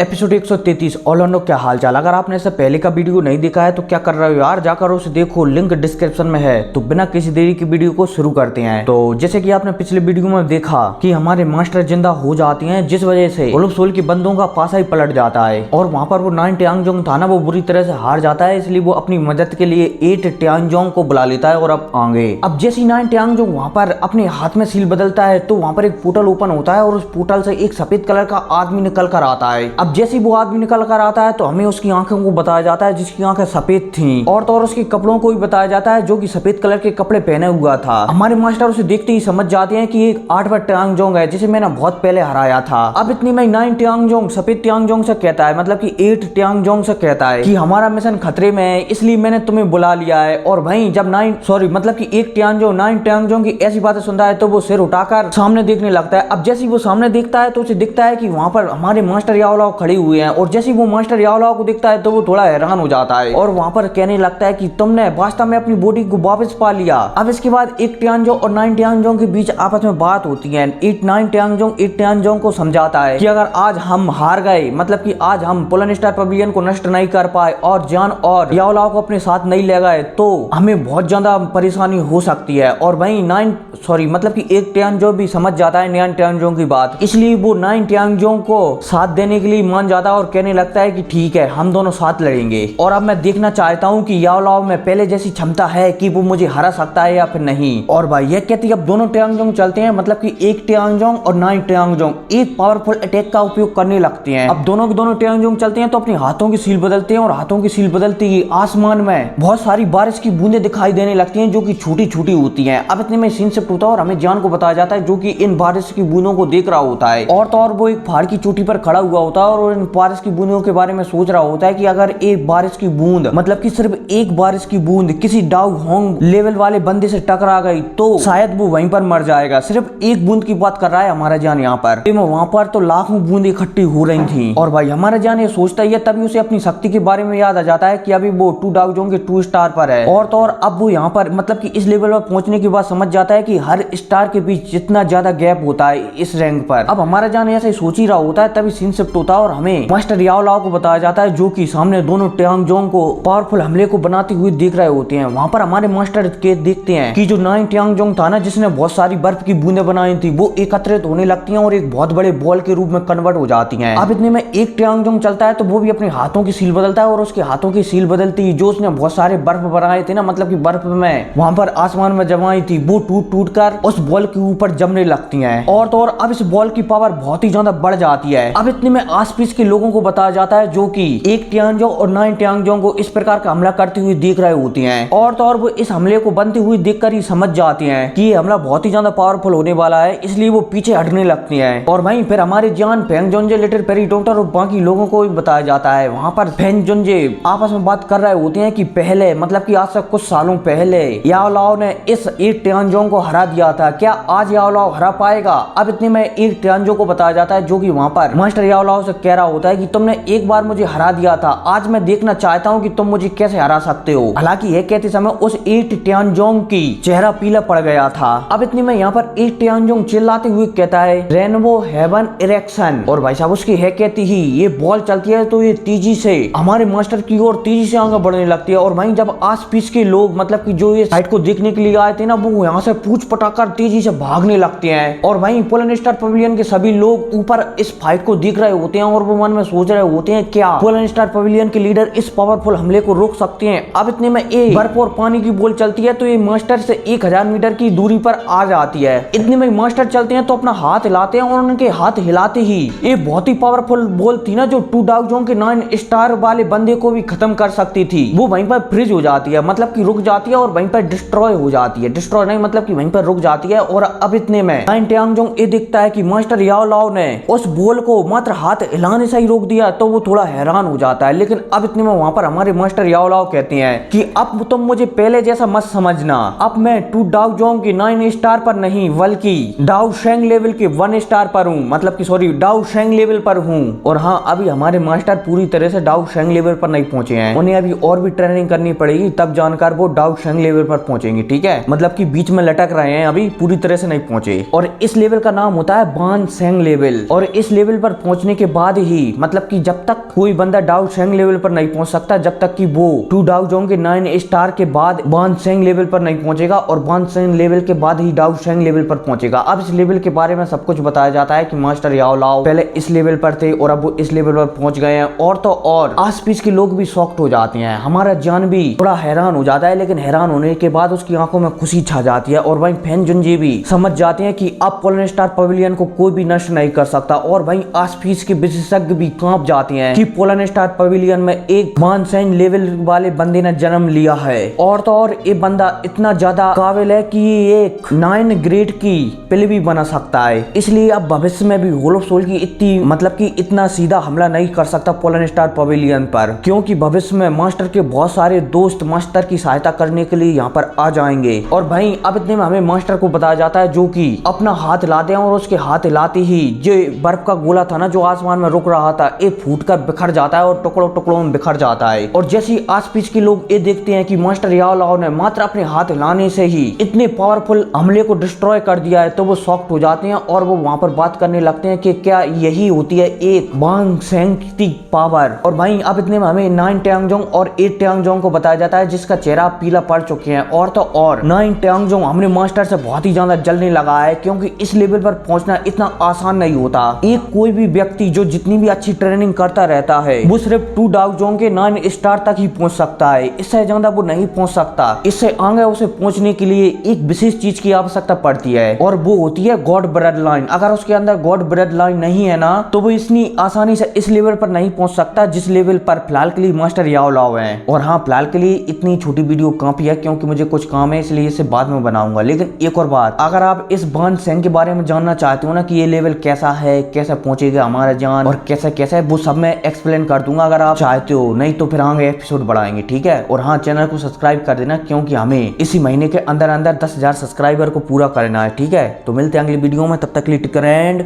Episode 133 Orlando क्या हालचाल। अगर आपने इससे पहले का वीडियो नहीं देखा है तो क्या कर रहे हो यार, जाकर उसे देखो, लिंक डिस्क्रिप्शन में है। तो बिना किसी देरी की वीडियो को शुरू करते हैं। तो जैसे कि आपने पिछले वीडियो में देखा कि हमारे मास्टर जिंदा हो जाती हैं, जिस वजह से वुल्फ सोल के बंदों का पासा ही पलट जाता है और वहाँ पर वो 9 ट्यांगजोंग था ना, वो बुरी तरह से हार जाता है। इसलिए वो अपनी मदद के लिए 8 ट्यांगजोंग को बुला लेता है और अब आगे अब जैसी 9 ट्यांगजोंग वहाँ पर अपने हाथ में सील बदलता है तो वहाँ पर एक पोर्टल ओपन होता है और उस पोर्टल से एक सफेद कलर का आदमी निकल कर आता है। अब जैसे वो आदमी निकल कर आता है तो हमें उसकी आंखों को बताया जाता है जिसकी आंखें सफेद थीं, और तो और उसके कपड़ों को भी बताया जाता है जो कि सफेद कलर के कपड़े पहने हुआ था। हमारे मास्टर उसे देखते ही समझ जाते हैं कि एक 8वां ट्यांगजोंग है जिसे मैंने बहुत पहले हराया था। अब इतनी में 9 ट्यांगजोंग सफेद ट्यांगजोंग से कहता है, मतलब कि 8 ट्यांगजोंग से कहता है कि हमारा मिशन खतरे में है, इसलिए मैंने तुम्हें बुला लिया है। और वहीं जब 1 ट्यांगजोंग 9 ट्यांगजोंग की ऐसी बातें सुनता है तो वो सिर उठाकर सामने देखने लगता है। अब जैसे वो सामने देखता है तो उसे दिखता है कि वहां पर हमारे मास्टर याओलाओ खड़े हुए हैं, और जैसे वो मास्टर याओलाओ को दिखता है तो वो थोड़ा हैरान हो जाता है और वहां पर कहने लगता है कि तुमने वास्तव में अपनी बॉडी को वापस पा लिया। अब इसके बाद 1 ट्यांगजोंग और 9 ट्यांगजोंग के बीच आपस में बात होती है। 9 ट्यांगजोंग 8 ट्यांगजोंग को समझाता है कि अगर आज हम हार गए, मतलब कि आज हम पोलन स्टार पवेलियन को नष्ट नहीं कर पाए और जान और याओलाओ को अपने साथ नहीं ले गए तो हमें बहुत ज्यादा परेशानी हो सकती है। और वहीं 1 ट्यांगजोंग भी समझ जाता है 9 ट्यांगजोंग की बात, इसलिए वो 9 ट्यांगजोंग को साथ देने के लिए मान जाता है और कहने लगता है कि ठीक है, हम दोनों साथ लड़ेंगे। और अब मैं देखना चाहता हूँ कि याओलाओ में पहले जैसी क्षमता है कि वो मुझे हरा सकता है या फिर नहीं। और भाई ये कहती है अब दोनों ट्यांगजोंग चलते हैं, मतलब कि 1 ट्यांगजोंग और 9 ट्यांगजोंग एक पावरफुल अटैक का उपयोग करने लगते हैं। अब दोनों के दोनों ट्यांगजोंग चलते हैं तो अपने हाथों की सील बदलते हैं और हाथों की सील बदलते ही आसमान में बहुत सारी बारिश की बूंदें दिखाई देने लगती हैं जो कि छोटी छोटी होती हैं। अब इतने में सीन शिफ्ट होता है और हमें जान को बताया जाता है जो कि इन बारिश की बूंदों को देख रहा होता है, और तो और वो एक पहाड़ की चोटी पर खड़ा हुआ होता है और इन बारिश की बूंदों के बारे में सोच रहा होता है कि अगर एक बारिश की बूंद, मतलब कि सिर्फ एक बारिश की बूंद किसी डाउ होंग लेवल वाले बंदे से टकरा गई तो शायद वो वहीं पर मर जाएगा। सिर्फ एक बूंद की बात कर रहा है हमारा जान यहाँ पर, वहां पर तो लाखों बूंद इकट्ठी हो रही थी। और भाई हमारा जान ये सोचता ही है, तभी उसे अपनी शक्ति के बारे में याद आ जाता है कि अभी वो 2 डाउजोंग के 2 स्टार पर है, और तो और अब वो यहाँ पर मतलब कि इस लेवल पर पहुंचने के बाद समझ जाता है कि हर स्टार के बीच जितना ज्यादा गैप होता है इस रैंक पर। अब हमारा जान ऐसे सोच ही रहा होता है, तभी सीन शिफ्ट होता है और हमें मास्टर याओलाओ को बताया जाता है जो कि सामने दोनों ट्यांगजोंग को पावरफुल हमले को बनाते हुए देख रहे होते हैं। वहां पर हमारे मास्टर के देखते हैं कि जो 9 ट्यांगजोंग था ना, जिसने बहुत सारी बर्फ की बूंदें बनाई थी, वो एकत्रित होने लगती हैं और एक बहुत बड़े बॉल के रूप में कन्वर्ट हो जाती हैं। अब इतने में 1 ट्यांगजोंग चलता है तो वो भी अपने हाथों की सील बदलता है और उसके हाथों की सील बदलती है जो उसने बहुत सारे बर्फ बनाए थे ना, मतलब कि बर्फ में वहां पर आसमान में जमाई थी, वो टूट टूट कर उस बॉल के ऊपर जमने लगती हैं, और तो और अब इस बॉल की पावर बहुत ही ज्यादा बढ़ जाती है। अब इतने में आसपास के लोगों को बताया जाता है जो कि 1 ट्यांगजोंग और 9 ट्यांगजोंग को इस प्रकार का हमला करते हुए देख रहे होते हैं, और तो और वो इस हमले को बनते हुए देखकर ही समझ जाते हैं कि ये हमला बहुत ही ज्यादा पावरफुल होने वाला है, इसलिए वो पीछे हटने लगती हैं। और वहीं फिर हमारे जान फेंग जोंजे, लिटिल पेरी डॉक्टर और बाकी लोगों को भी बताया जाता है। वहां पर फेंग जोंजे आपस में बात कर रहे होते हैं कि पहले, मतलब कि आज से कुछ सालों पहले याओलाओ ने इस 1 ट्यांगजोंग को हरा दिया था, क्या आज याओलाओ हरा पाएगा? अब इतने में 1 ट्यांगजोंग को बताया जाता है जो कि वहां पर मास्टर याओलाओ से कह रहा होता है कि तुमने एक बार मुझे हरा दिया था, आज मैं देखना चाहता हूं कि तुम मुझे कैसे हरा सकते हो। हालांकि यह कहते समय उस 8 ट्यांगजोंग की चेहरा पीला पड़ गया था। अब इतने में यहाँ पर 1 ट्यांगजोंग चिल्लाते हुए कहता है रेनबो हेवन इरेक्शन, और भाई साहब उसकी है कहती ही ये बॉल चलती है तो ये तेजी से हमारे मास्टर की ओर तेजी से आगे बढ़ने लगती है। और वहीं जब आस पीस के लोग, मतलब कि जो ये फाइट को देखने के लिए आए थे ना, वो यहाँ से पूछ पटाकर तेजी से भागने लगते हैं। और वहीं पोलन स्टार पवेलियन के सभी लोग ऊपर इस फाइट को देख रहे होते हैं और वो मन में सोच रहे होते हैं क्या पोलन स्टार पवेलियन के लीडर इस पावरफुल हमले को रोक सकते हैं। अब इतने में एक बर्फ और पानी की बॉल चलती है तो ये मास्टर से 1000 मीटर की दूरी पर आ जाती है। इतने में मास्टर चलते हैं तो अपना हाथ हिलाते हैं और उनके हाथ हिलाते ही ये बहुत ही पावरफुल बॉल थी ना, जो 2 डाउजोंग के 9 स्टार वाले बंदे को भी खत्म कर सकती थी, वो वहीं पर फ्रीज हो जाती है, मतलब कि रुक जाती है और वहीं पर डिस्ट्रॉय हो जाती है। डिस्ट्रॉय नहीं, मतलब कि वहीं पर रुक जाती है। और अब इतने में 9 ट्यांगजोंग ये दिखता है कि मास्टर याओलाओ ने उस बॉल को मात्र हाथ हिलाने से ही रोक दिया, तो वो थोड़ा हैरान हो जाता है। लेकिन अब इतने में वहां पर हमारे मास्टर याओलाओ कहते हैं कि अब तुम मुझे पहले जैसा मत समझना, अब मैं 2 डाउजोंग के 9 स्टार पर नहीं बल्कि डाउ शेंग लेवल के 1 स्टार पर हूँ, मतलब कि सॉरी डाउ शेंग लेवल पर हूँ। और हाँ, अभी हमारे मास्टर पूरी तरह से डाउ शेंग लेवल पर नहीं पहुंचे हैं, उन्हें अभी और भी ट्रेनिंग करनी पड़ेगी, तब जानकर वो डाउ शेंग लेवल पर पहुंचेंगे, ठीक है, मतलब कि बीच में लटक रहे हैं, अभी पूरी तरह से नहीं पहुंचे। और इस लेवल का नाम होता है बान शेंग लेवल, और इस लेवल पर पहुंचने के बाद ही, मतलब कि जब तक कोई बंदा डाउ शेंग लेवल पर नहीं पहुंच सकता जब तक कि वो 2 डाउ जोंग के 9 स्टार के बाद बान शेंग लेवल पर नहीं पहुंचेगा, और बान शेंग लेवल के बाद ही डाउ शेंग लेवल पर पहुंचेगा। अब इस लेवल के बारे में सब कुछ बताया जाता है कि मास्टर याओ लाओ पहले इस लेवल पर थे और अब वो इस लेवल पर पहुंच गए हैं। और तो और आस पीस के लोग भी शॉक्ड हो जाते हैं, हमारा जान भी थोड़ा हैरान हो जाता है, लेकिन हैरान होने के बाद उसकी आंखों में खुशी छा जाती है। और वहीं फैन जुनजी भी समझ जाते हैं कि अब पोलन स्टार पवेलियन को कोई भी नष्ट नहीं कर सकता। और वहीं आस पीस के विशेषज्ञ भी कांप जाते हैं कि पोलन स्टार पवेलियन में एक मान सैन लेवल वाले बंदे ने जन्म लिया है। और तो और ये बंदा इतना ज्यादा काबिल है कि ये एक 9 ग्रेड की पिल भी बना सकता है। इसलिए अब भविष्य में भी होल ऑफ सोल की इतनी मतलब कि इतना सीधा हमला नहीं कर सकता पोलन स्टार पवेलियन पर, क्योंकि भविष्य में मास्टर के बहुत सारे दोस्त मास्टर की सहायता करने के लिए यहाँ पर आ जाएंगे। और भाई अब इतने में हमें मास्टर को बताया जाता है जो कि अपना हाथ लाते हैं, और उसके हाथ लाते ही जो बर्फ का गोला था ना जो आसमान में रुक रहा था, ये फूट कर बिखर जाता है और टुकड़ों टुकड़ों में बिखर जाता है। और जैसे ही आस पीस के लोग ये देखते हैं कि मास्टर याओ लाओ ने मात्र अपने हाथ लाने से ही इतने पावरफुल हमले को डिस्ट्रॉय कर दिया है, तो वो शॉक्ड हो जाते हैं और वो वहां पर बात करने लगते हैं कि क्या यही होती है एक बांग सेंग की पावर। और भाई अब इतने में हमें 9 टैंगजोंग और 8 टैंगजोंग को बताया जाता है जिसका चेहरा पीला पड़ चुके हैं। और तो और 9 टैंगजोंग हमने मास्टर से बहुत ही ज्यादा जलने लगा है, क्योंकि इस लेवल पर पहुंचना इतना आसान नहीं होता। एक कोई भी व्यक्ति जो जितनी भी अच्छी ट्रेनिंग करता रहता है वो सिर्फ 2 डाउजोंग के 9 स्टार तक ही पहुंच सकता है, इससे ज्यादा वो नहीं पहुंच सकता। इससे आगे उसे पहुंचने के लिए एक विशेष चीज की आवश्यकता पड़ती है, और वो होती है गॉड ब्लड लाइन। अगर उसके अंदर गॉड ब्लड लाइन नहीं है ना, तो वो इतनी आसानी से इस लेवल पर नहीं पहुंच सकता जिस लेवल पर फिलहाल के लिए मास्टर याओ लाओ है। और हाँ, फिलहाल के लिए इतनी छोटी वीडियो काफी है, क्योंकि मुझे कुछ काम है इसलिए इसे बाद में बनाऊंगा। लेकिन एक और बात, अगर आप इस बान सेंग के बारे में जानना चाहते हो ना कि ये लेवल कैसा है, कैसे पहुंचेगा हमारा जान और कैसे कैसे, वो सब मैं एक्सप्लेन कर दूंगा अगर आप चाहते हो, नहीं तो फिर आगे एपिसोड बढ़ाएंगे, ठीक है। और हाँ, चैनल को सब्सक्राइब कर देना, क्योंकि हमें इसी महीने के अंदर अंदर 10,000 सब्सक्राइबर को पूरा करना है, ठीक है। तो मिलते हैं अगली वीडियो में, तब तक के लिए टेक केयर एंड